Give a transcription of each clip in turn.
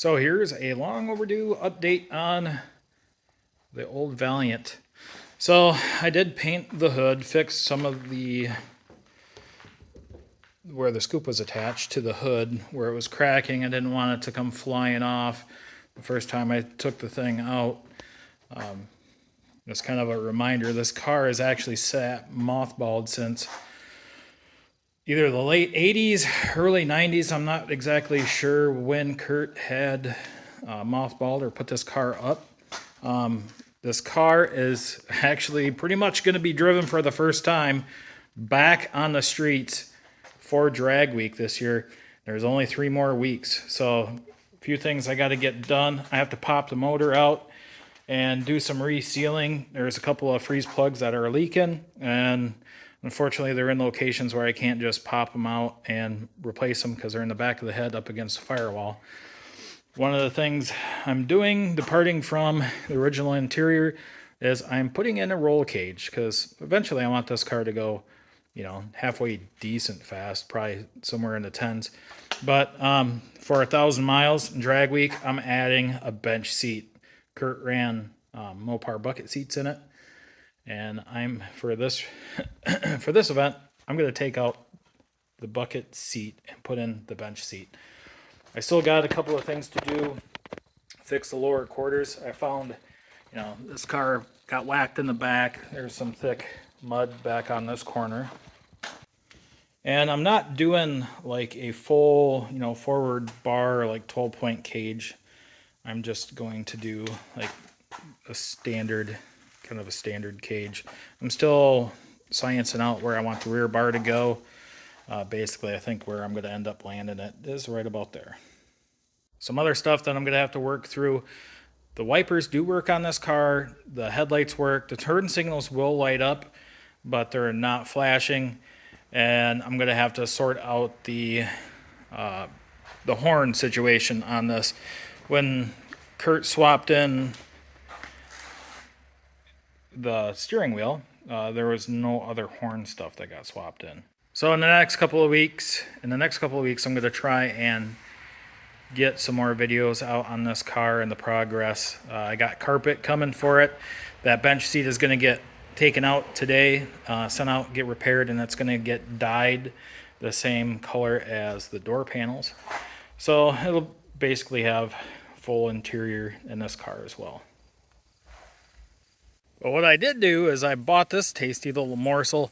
So here's a long overdue update on the old Valiant. So I did paint the hood, fix some of the where the scoop was attached to the hood where it was cracking. I didn't want it to come flying off the first time I took the thing out. It's kind of a reminder, this car has actually sat mothballed since either the late 80s, early 90s. I'm not exactly sure when Kurt had mothballed or put this car up. This car is actually pretty much going to be driven for the first time back on the streets for drag week this year. There's only 3 more weeks. So a few things I got to get done. I have to pop the motor out and do some resealing. There's a couple of freeze plugs that are leaking, and unfortunately they're in locations where I can't just pop them out and replace them because they're in the back of the head up against the firewall. One of the things I'm doing, departing from the original interior, is I'm putting in a roll cage because eventually I want this car to go, halfway decent fast, probably somewhere in the 10s. But for 1,000 miles drag week, I'm adding a bench seat. Kurt ran Mopar bucket seats in it, and for this event, I'm going to take out the bucket seat and put in the bench seat. I still got a couple of things to do. Fix the lower quarters. I found, this car got whacked in the back. There's some thick mud back on this corner. And I'm not doing like a full, forward bar, like 12-point cage. I'm just going to do like a standard cage. I'm still sciencing out where I want the rear bar to go. Basically, I think where I'm going to end up landing it is right about there. Some other stuff that I'm going to have to work through. The wipers do work on this car. The headlights work. The turn signals will light up, but they're not flashing. And I'm going to have to sort out the horn situation on this. When Kurt swapped in the steering wheel, there was no other horn stuff that got swapped in. So in the next couple of weeks, I'm going to try and get some more videos out on this car and the progress. I got carpet coming for it. That bench seat is going to get taken out today, sent out, get repaired, and it's going to get dyed the same color as the door panels. So it'll basically have full interior in this car as well. But what I did do is I bought this tasty little morsel.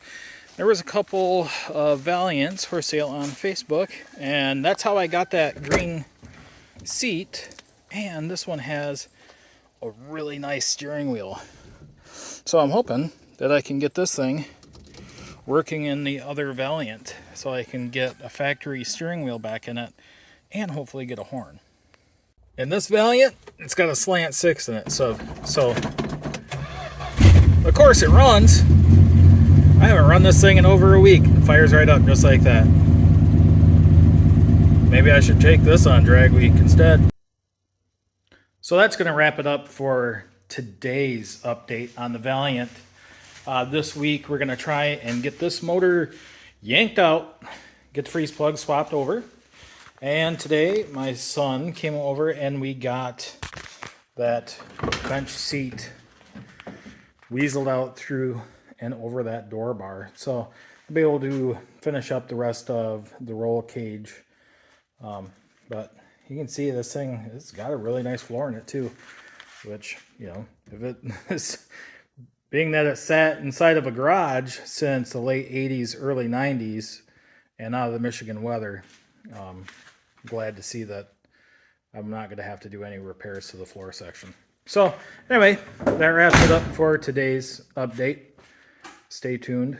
There was a couple of Valiants for sale on Facebook, and that's how I got that green seat. And this one has a really nice steering wheel. So I'm hoping that I can get this thing working in the other Valiant so I can get a factory steering wheel back in it and hopefully get a horn. In this Valiant, it's got a slant 6 in it, so of course it runs. I haven't run this thing in over a week. It fires right up just like that. Maybe I should take this on drag week instead. So that's going to wrap it up for today's update on the Valiant. This week we're going to try and get this motor yanked out, get the freeze plug swapped over. And today my son came over and we got that bench seat weaseled out through and over that door bar. So I'll be able to finish up the rest of the roll cage. But you can see this thing, it's got a really nice floor in it too, which, if it is, being that it sat inside of a garage since the late 80s, early 90s, and out of the Michigan weather, I'm glad to see that I'm not going to have to do any repairs to the floor section. So anyway, that wraps it up for today's update. Stay tuned,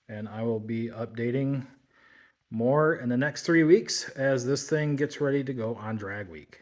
and I will be updating more in the next 3 weeks as this thing gets ready to go on drag week.